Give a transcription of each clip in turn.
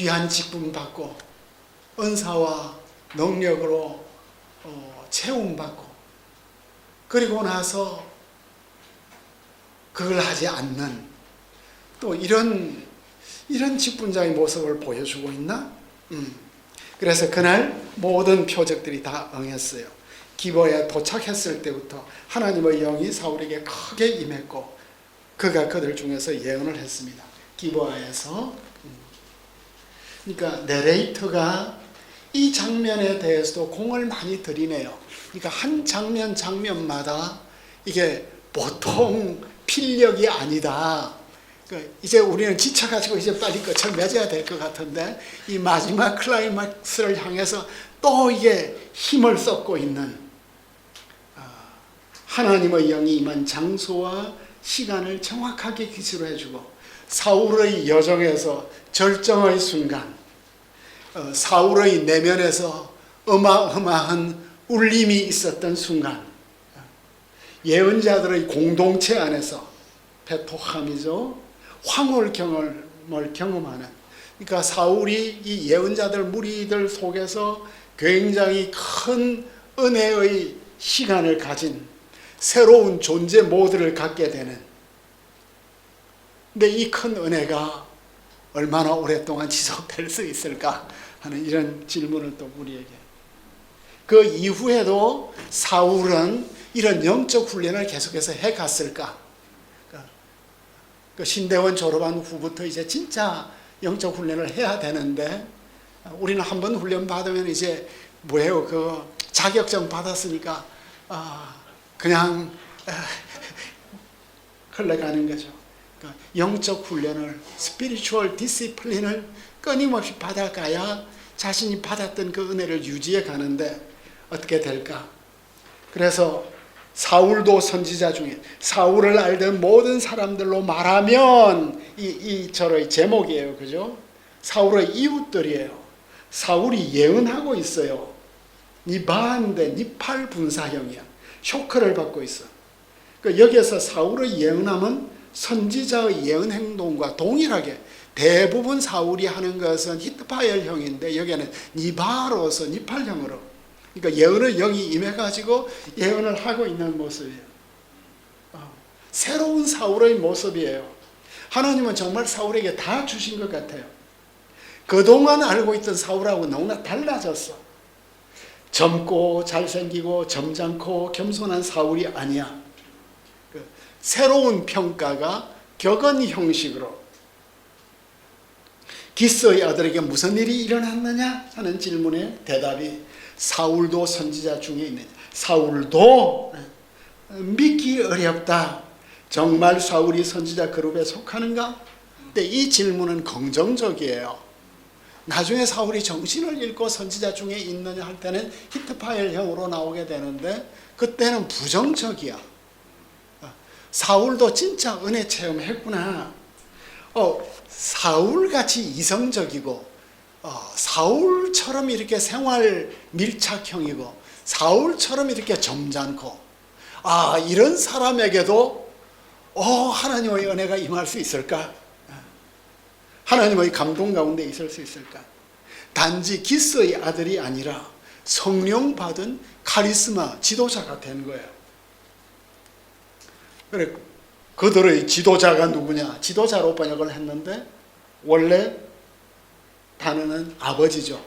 귀한 직분 받고 은사와 능력으로 채움받고, 그리고 나서 그걸 하지 않는 또 이런 직분자의 모습을 보여주고 있나? 그래서 그날 모든 표적들이 다 응했어요. 기브아에 도착했을 때부터 하나님의 영이 사울에게 크게 임했고 그가 그들 중에서 예언을 했습니다. 기브아에서. 그러니까 내레이터가 이 장면에 대해서도 공을 많이 들이네요. 그러니까 한 장면마다 이게 보통 필력이 아니다. 이제 우리는 지쳐가지고 이제 빨리 끝을 맺어야 될 것 같은데, 이 마지막 클라이막스를 향해서 또 이게 힘을 쏟고 있는 하나님의 영이 임한 장소와 시간을 정확하게 기술해주고, 사울의 여정에서 절정의 순간, 사울의 내면에서 어마어마한 울림이 있었던 순간, 예언자들의 공동체 안에서 베토함이죠. 황홀 경험을 경험하는, 그러니까 사울이 이 예언자들 무리들 속에서 굉장히 큰 은혜의 시간을 가진 새로운 존재 모드를 갖게 되는, 근데 이 큰 은혜가 얼마나 오랫동안 지속될 수 있을까 하는 이런 질문을 또 우리에게. 그 이후에도 사울은 이런 영적 훈련을 계속해서 해갔을까? 그 신대원 졸업한 후부터 이제 진짜 영적 훈련을 해야 되는데, 우리는 한번 훈련 받으면 이제 뭐예요? 그 자격증 받았으니까 그냥 흘러가는 거죠. 그러니까 영적 훈련을, 스피리추얼 디시플린을 끊임없이 받아가야 자신이 받았던 그 은혜를 유지해 가는데 어떻게 될까? 그래서 사울도 선지자 중에, 사울을 알던 모든 사람들로 말하면, 이 저의 제목이에요. 그죠? 사울의 이웃들이에요. 사울이 예언하고 있어요. 네 반대, 네 팔 분사형이야. 쇼크를 받고 있어. 그러니까 여기에서 사울의 예언함은 선지자의 예언 행동과 동일하게, 대부분 사울이 하는 것은 히트파엘형인데 여기에는 니바로서 니팔형으로, 그러니까 예언의 영이 임해가지고 예언을 하고 있는 모습이에요. 새로운 사울의 모습이에요. 하나님은 정말 사울에게 다 주신 것 같아요. 그동안 알고 있던 사울하고 너무나 달라졌어. 젊고 잘생기고 점잖고 겸손한 사울이 아니야. 새로운 평가가 격언 형식으로, 기스의 아들에게 무슨 일이 일어났느냐 하는 질문에 대답이 사울도 선지자 중에 있느냐. 사울도 믿기 어렵다. 정말 사울이 선지자 그룹에 속하는가? 근데 이 질문은 긍정적이에요. 나중에 사울이 정신을 잃고 선지자 중에 있느냐 할 때는 히트파엘형으로 나오게 되는데, 그때는 부정적이야. 사울도 진짜 은혜 체험했구나. 사울같이 이성적이고, 사울처럼 이렇게 생활 밀착형이고, 사울처럼 이렇게 점잖고, 이런 사람에게도 하나님의 은혜가 임할 수 있을까? 하나님의 감동 가운데 있을 수 있을까? 단지 기스의 아들이 아니라 성령 받은 카리스마 지도자가 된 거예요. 그래, 그들의 지도자가 누구냐? 지도자로 번역을 했는데 원래 단어는 아버지죠.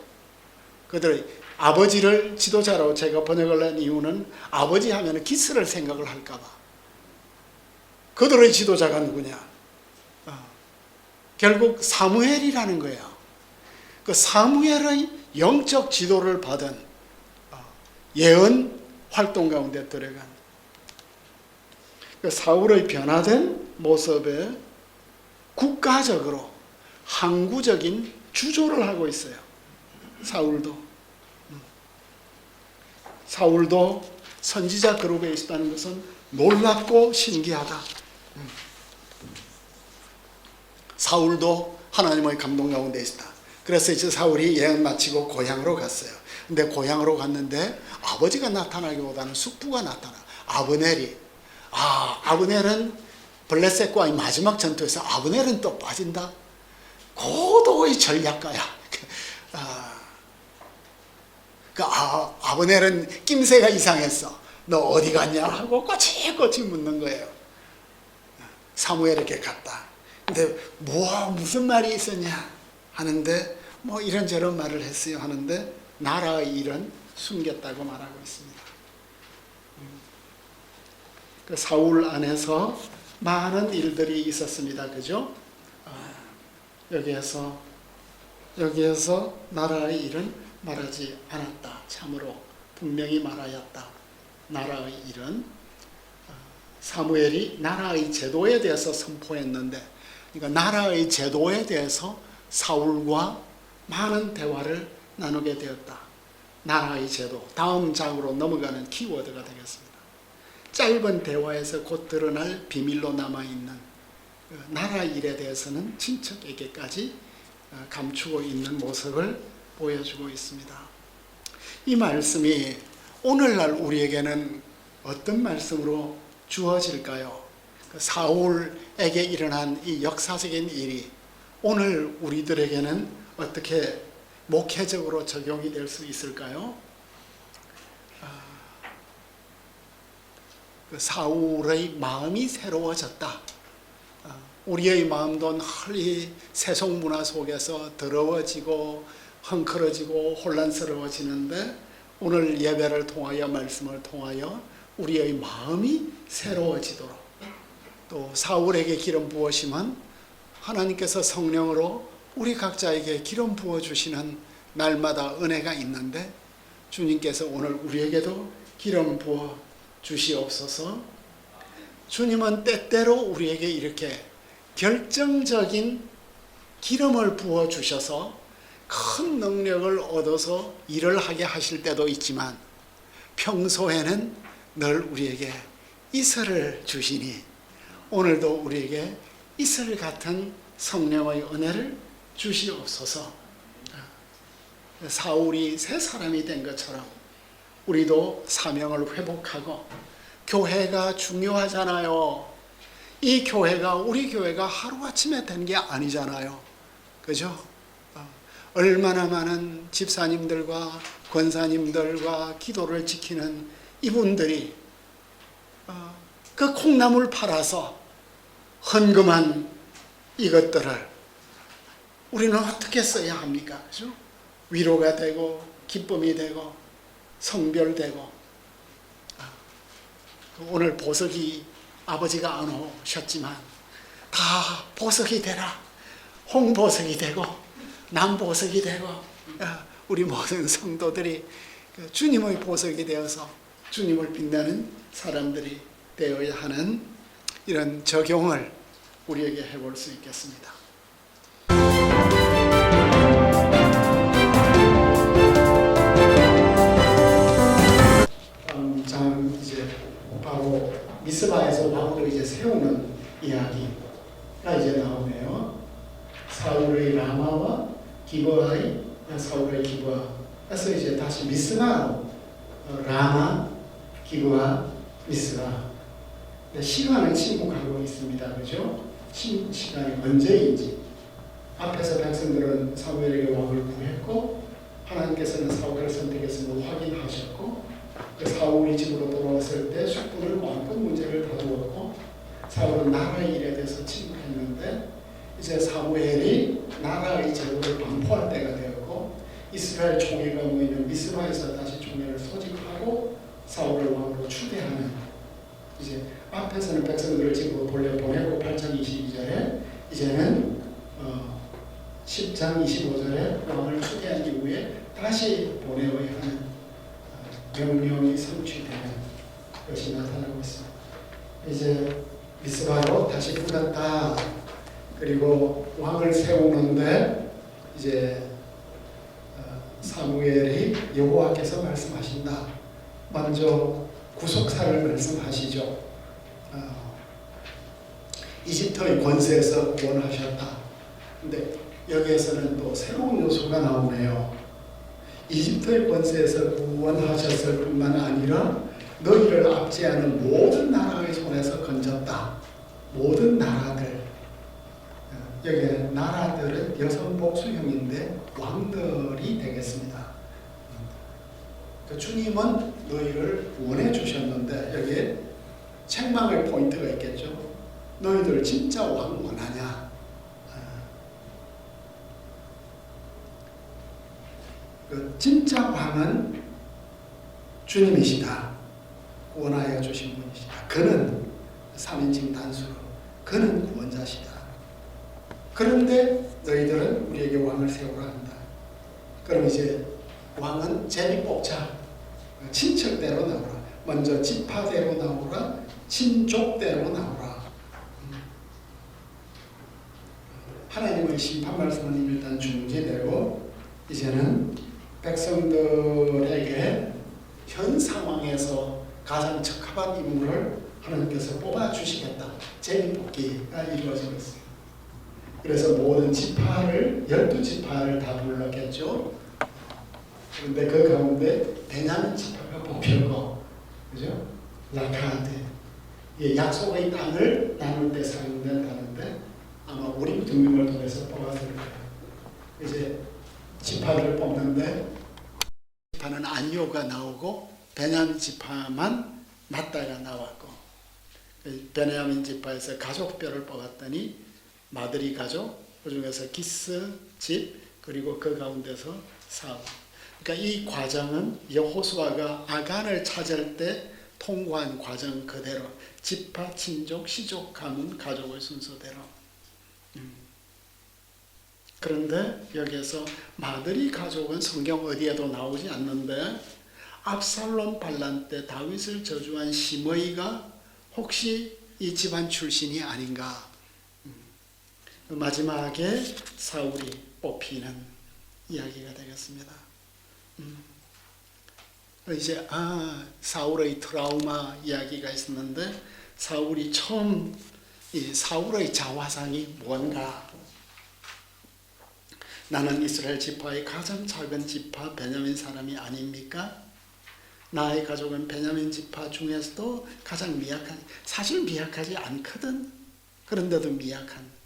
그들의 아버지를 지도자로 제가 번역을 한 이유는, 아버지 하면 기스를 생각을 할까봐. 그들의 지도자가 누구냐? 결국 사무엘이라는 거예요. 그 사무엘의 영적 지도를 받은 예언 활동 가운데 들어간 그 사울의 변화된 모습에 국가적으로 항구적인 주조를 하고 있어요. 사울도 선지자 그룹에 있었다는 것은 놀랍고 신기하다. 사울도 하나님의 감동 가운데 있었다. 그래서 이제 사울이 예언 마치고 고향으로 갔어요. 근데 고향으로 갔는데 아버지가 나타나기보다는 숙부가 나타나. 아브넬은 블레셋과의 마지막 전투에서 아브넬은 또 빠진다. 고도의 전략가야. 아브넬은 낌새가 이상했어. 너 어디 갔냐 하고 꼬치꼬치 묻는 거예요. 사무엘에게 갔다. 근데 무슨 말이 있었냐 하는데 뭐 이런저런 말을 했어요 하는데 나라의 일은 숨겼다고 말하고 있습니다. 그 사울 안에서 많은 일들이 있었습니다. 그죠? 여기에서 나라의 일은 말하지 않았다. 참으로 분명히 말하였다. 나라의 일은 사무엘이 나라의 제도에 대해서 선포했는데, 그러니까 나라의 제도에 대해서 사울과 많은 대화를 나누게 되었다. 나라의 제도, 다음 장으로 넘어가는 키워드가 되겠습니다. 짧은 대화에서 곧 드러날 비밀로 남아있는 나라 일에 대해서는 친척에게까지 감추고 있는 모습을 보여주고 있습니다. 이 말씀이 오늘날 우리에게는 어떤 말씀으로 주어질까요? 사울에게 일어난 이 역사적인 일이 오늘 우리들에게는 어떻게 목회적으로 적용이 될 수 있을까요? 사울의 마음이 새로워졌다. 우리의 마음도 늘 세속 문화 속에서 더러워지고 헝클어지고 혼란스러워지는데 오늘 예배를 통하여 말씀을 통하여 우리의 마음이 새로워지도록, 또 사울에게 기름 부으심은 하나님께서 성령으로 우리 각자에게 기름 부어주시는 날마다 은혜가 있는데 주님께서 오늘 우리에게도 기름 부어 주시옵소서. 주님은 때때로 우리에게 이렇게 결정적인 기름을 부어 주셔서 큰 능력을 얻어서 일을 하게 하실 때도 있지만 평소에는 늘 우리에게 이슬을 주시니 오늘도 우리에게 이슬 같은 성령의 은혜를 주시옵소서. 사울이 새 사람이 된 것처럼 우리도 사명을 회복하고, 교회가 중요하잖아요. 이 교회가, 우리 교회가 하루아침에 된 게 아니잖아요. 그죠? 얼마나 많은 집사님들과 권사님들과 기도를 지키는 이분들이 그 콩나물 팔아서 헌금한 이것들을 우리는 어떻게 써야 합니까? 그죠? 위로가 되고 기쁨이 되고 성별되고. 오늘 보석이 아버지가 안 오셨지만 다 보석이 되라. 홍보석이 되고 남보석이 되고 우리 모든 성도들이 주님의 보석이 되어서 주님을 빛나는 사람들이 되어야 하는 이런 적용을 우리에게 해볼 수 있겠습니다. 다음 장 이제 바로 미스바에서 바울을 이제 세우는 이야기가 이제 나오네요. 사울의 라마와 기브아의 사울의 기브아에서 이제 다시 미스바로 라마, 기브아, 미스바. 시간은 침묵하고 있습니다. 그죠? 시간이 언제인지. 앞에서 백성들은 사무엘에게 왕을 구했고 하나님께서는 사울을 선택했음을 확인하셨고, 사울이 집으로 돌아왔을 때 숙부를 왕권 문제를 다루었고 사울은 나라의 일에 대해서 침묵했는데 이제 사무엘이 나라의 제도를 반포할 때가 되었고 이스라엘 총회가 모이는 미스바에서 다시 총회를 소집하고 사울을 왕으로 추대하는, 이제 앞에서는 백성들을 집으로 보내고 8장 22절에 이제는 10장 25절에 왕을 추대한 이후에 다시 보내어야 하는 명령이 성취되는 것이 나타나고 있습니다. 이제 미스바로 다시 불렀다. 그리고 왕을 세우는데 이제 사무엘이 여호와께서 말씀하신다. 먼저 구속사를 말씀하시죠. 이집트의 권세에서 구원하셨다. 근데 여기에서는 또 새로운 요소가 나오네요. 이집트의 권세에서 구원하셨을 뿐만 아니라 너희를 압제하는 모든 나라의 손에서 건졌다. 모든 나라들, 여기 나라들은 여성 복수형인데 왕들이 되겠습니다. 그 주님은 너희를 원해 주셨는데 여기에 책망할 포인트가 있겠죠. 너희들 진짜 왕 원하냐? 그 진짜 왕은 주님이시다. 원하여 주신 분이시다. 그는 3인칭 단수로 그는 구원자시다. 그런데 너희들은 우리에게 왕을 세우라 한다. 그럼 이제 왕은 제비 뽑자. 친척대로 나오라. 먼저 지파대로 나오라. 친족대로 나오라. 하나님의 심판 말씀은 일단 중지되고 이제는 백성들에게 현 상황에서 가장 적합한 인물을 하나님께서 뽑아주시겠다. 제비뽑기가 이루어지고 있어요. 그래서 모든 지파를 12지파를 다 불렀겠죠. 그런데 그 가운데 베냐민 지파가 뽑혔고, 그죠? 라카드, 약속의 땅을 나눌 때 사용된다는데 아마 우리 등명을 통해서 뽑았을 거예요. 이제 지파를 뽑는데 지파는 안요가 나오고 베냐민 지파만 낫다가 나왔고, 베냐민 지파에서 가족별을 뽑았더니 마드리 가족, 그 중에서 기스 집, 그리고 그 가운데서 사울. 그러니까 이 과정은 여호수아가 아간을 찾을 때 통과한 과정 그대로 지파, 친족, 시족, 가문, 가족의 순서대로. 그런데 여기에서 마드리 가족은 성경 어디에도 나오지 않는데 압살롬 반란 때 다윗을 저주한 시므이가 혹시 이 집안 출신이 아닌가. 마지막에 사울이 뽑히는 이야기가 되겠습니다. 이제 사울의 트라우마 이야기가 있었는데 사울이 처음 이 사울의 자화상이 뭔가. 나는 이스라엘 지파의 가장 작은 지파 베냐민 사람이 아닙니까? 나의 가족은 베냐민 지파 중에서도 가장 미약한, 사실 미약하지 않거든. 그런데도 미약한.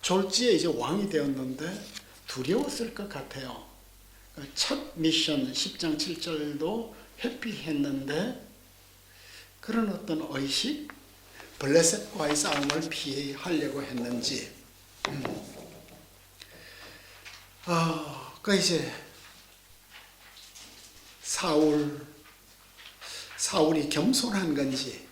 졸지에 이제 왕이 되었는데 두려웠을 것 같아요. 첫 미션 10장 7절도 회피했는데 그런 어떤 의식, 블레셋과의 싸움을 피하려고 했는지. 그 이제 사울이 겸손한 건지,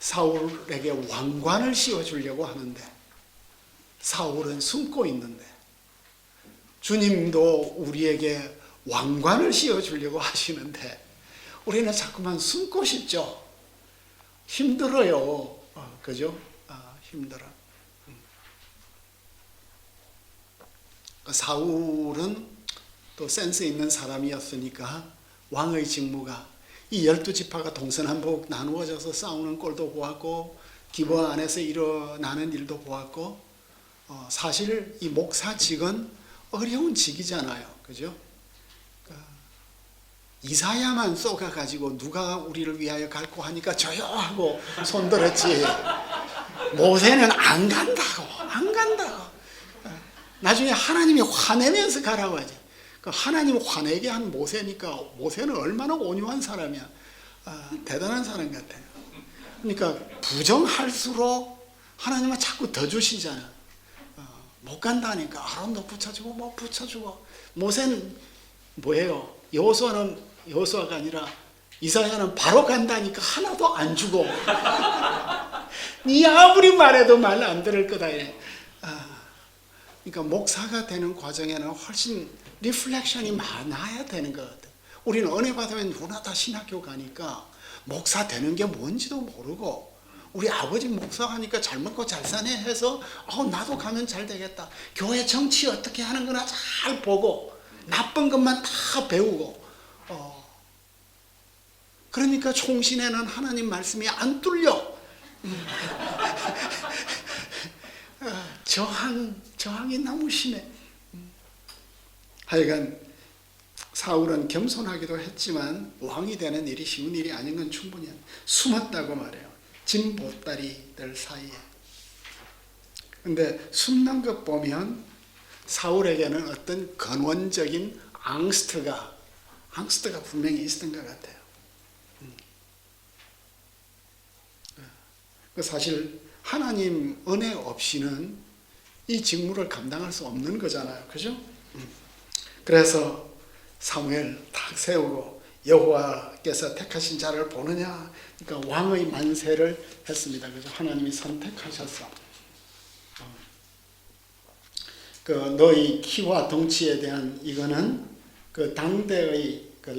사울에게 왕관을 씌워주려고 하는데 사울은 숨고 있는데 주님도 우리에게 왕관을 씌워주려고 하시는데 우리는 자꾸만 숨고 싶죠. 힘들어요. 그죠? 힘들어. 사울은 또 센스 있는 사람이었으니까 왕의 직무가 이 12지파가 동서남북 나누어져서 싸우는 꼴도 보았고 기브아 안에서 일어나는 일도 보았고 사실 이 목사직은 어려운 직이잖아요. 그죠? 이사야만 쏘가가지고 누가 우리를 위하여 갈고 하니까 저요 하고 손들었지. 모세는 안 간다고. 나중에 하나님이 화내면서 가라고 하지. 하나님 화내게 한 모세니까 모세는 얼마나 온유한 사람이야. 대단한 사람 같아요. 그러니까 부정할수록 하나님은 자꾸 더 주시잖아. 못 간다니까 아론도 붙여주고 뭐 붙여주고. 모세는 뭐예요? 여호수아가 아니라 이사야는 바로 간다니까 하나도 안 주고. 네 아무리 말해도 말 안 들을 거다 이래. 그러니까 목사가 되는 과정에는 훨씬 리플렉션이 많아야 되는 것 같아요. 우리는 은혜 받으면 누구나 다 신학교 가니까 목사 되는 게 뭔지도 모르고 우리 아버지 목사하니까 잘 먹고 잘 사네 해서 나도 가면 잘 되겠다. 교회 정치 어떻게 하는 거나 잘 보고 나쁜 것만 다 배우고 그러니까 총신에는 하나님 말씀이 안 뚫려. 저항이 너무 심해. 하여간 사울은 겸손하기도 했지만 왕이 되는 일이 쉬운 일이 아닌 건 충분히 숨었다고 말해요. 진보따리들 사이에. 근데 숨는 것 보면 사울에게는 어떤 근원적인 앙스트가 분명히 있었던 것 같아요. 사실 하나님 은혜 없이는 이 직무를 감당할 수 없는 거잖아요. 그죠? 그래서 사무엘 딱 세우고 여호와께서 택하신 자를 보느냐? 그러니까 왕의 만세를 했습니다. 그죠? 하나님이 선택하셨어. 그 너희 키와 덩치에 대한 이거는 그 당대의 그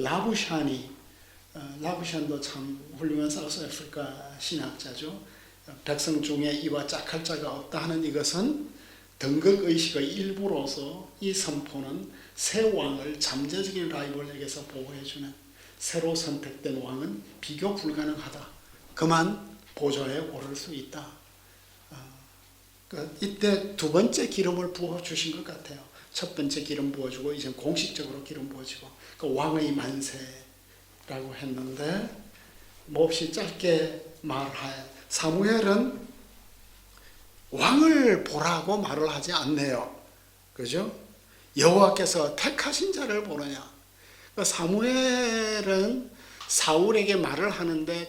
라부샨도 참 훌륭한 사우스 아프리카 신학자죠. 백성 중에 이와 짝할 자가 없다 하는 이것은 등극의식의 일부로서 이 선포는 새 왕을 잠재적인 라이벌에게서 보호해주는 새로 선택된 왕은 비교 불가능하다. 그만 보좌에 오를 수 있다. 이때 두 번째 기름을 부어주신 것 같아요. 첫 번째 기름 부어주고 이제 공식적으로 기름 부어지고 왕의 만세라고 했는데 몹시 짧게 말하여 사무엘은 왕을 보라고 말을 하지 않네요. 그죠? 여호와께서 택하신 자를 보느냐. 사무엘은 사울에게 말을 하는데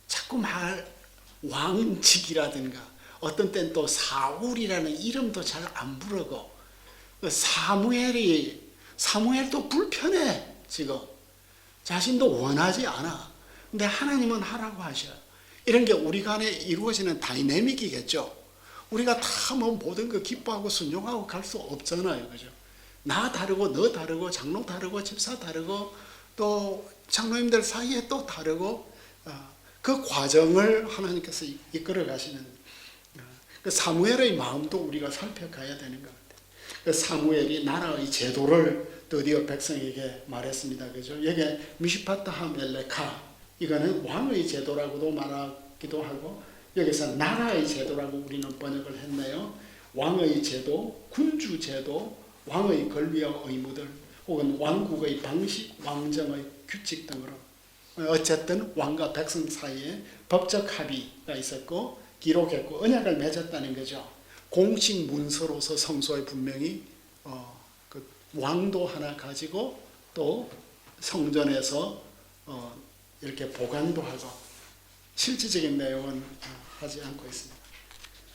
자꾸 왕직이라든가 어떤 때는 또 사울이라는 이름도 잘 안 부르고 사무엘도 불편해. 지금 자신도 원하지 않아. 근데 하나님은 하라고 하셔요. 이런 게 우리 간에 이루어지는 다이내믹이겠죠. 우리가 다 뭐 모든 거 기뻐하고 순종하고 갈 수 없잖아요. 그죠? 나 다르고 너 다르고 장로 다르고 집사 다르고 또 장로님들 사이에 또 다르고 그 과정을 하나님께서 이끌어 가시는 그 사무엘의 마음도 우리가 살펴가야 되는 것 같아요. 그 사무엘이 나라의 제도를 드디어 백성에게 말했습니다. 그죠? 여기 미시파타 하멜레카 이거는 왕의 제도라고도 말하기도 하고 여기서 나라의 제도라고 우리는 번역을 했네요. 왕의 제도, 군주 제도, 왕의 권리와 의무들 혹은 왕국의 방식, 왕정의 규칙 등으로 어쨌든 왕과 백성 사이에 법적 합의가 있었고 기록했고 언약을 맺었다는 거죠. 공식 문서로서 성소에 분명히 그 왕도 하나 가지고 또 성전에서 이렇게 보관도 하고 실질적인 내용은 하지 않고 있습니다.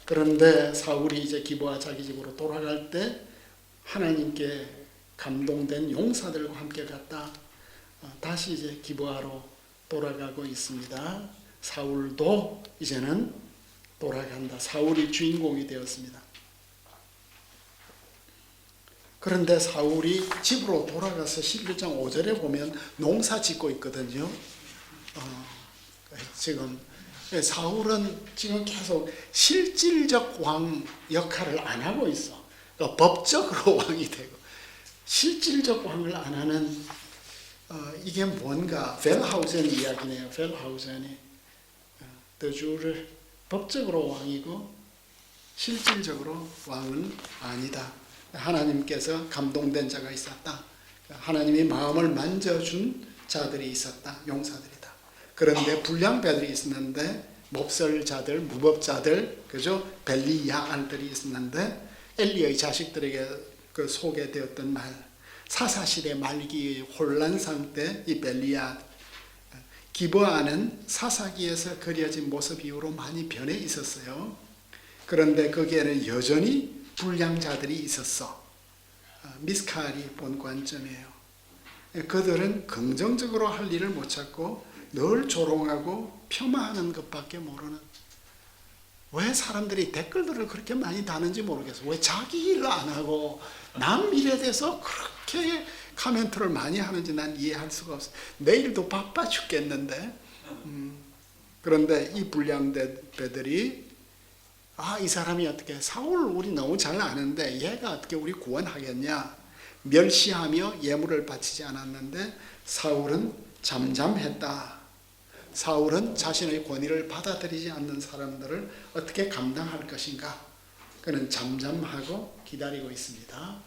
그런데 사울이 이제 기브아 자기 집으로 돌아갈 때 하나님께 감동된 용사들과 함께 갔다. 다시 이제 기브아로 돌아가고 있습니다. 사울도 이제는 돌아간다. 사울이 주인공이 되었습니다. 그런데 사울이 집으로 돌아가서 11장 5절에 보면 농사 짓고 있거든요. 지금 사울은 지금 계속 실질적 왕 역할을 안 하고 있어. 그러니까 법적으로 왕이 되고 실질적 왕을 안 하는 이게 뭔가 벨하우젠 이야기네요. 벨하우젠이 더주를 법적으로 왕이고 실질적으로 왕은 아니다. 하나님께서 감동된 자가 있었다. 하나님이 마음을 만져준 자들이 있었다. 용사들이다. 그런데 불량배들이 있었는데 몹설자들, 무법자들, 그죠? 벨리야알들이 있었는데 엘리의 자식들에게 그 소개되었던 말, 사사시대 말기의 혼란상 때 이 벨리야 기브아는 사사기에서 그려진 모습 이후로 많이 변해 있었어요. 그런데 거기에는 여전히 불량자들이 있었어. 미스칼이 본 관점이에요. 그들은 긍정적으로 할 일을 못 찾고 늘 조롱하고 폄하하는 것밖에 모르는, 왜 사람들이 댓글들을 그렇게 많이 다는지 모르겠어. 왜 자기 일 안 하고 남 일에 대해서 그렇게 코멘트를 많이 하는지 난 이해할 수가 없어. 내일도 바빠 죽겠는데. 그런데 이 불량배들이 이 사람이 어떻게, 사울 우리 너무 잘 아는데 얘가 어떻게 우리 구원하겠냐, 멸시하며 예물을 바치지 않았는데 사울은 잠잠했다. 사울은 자신의 권위를 받아들이지 않는 사람들을 어떻게 감당할 것인가, 그는 잠잠하고 기다리고 있습니다.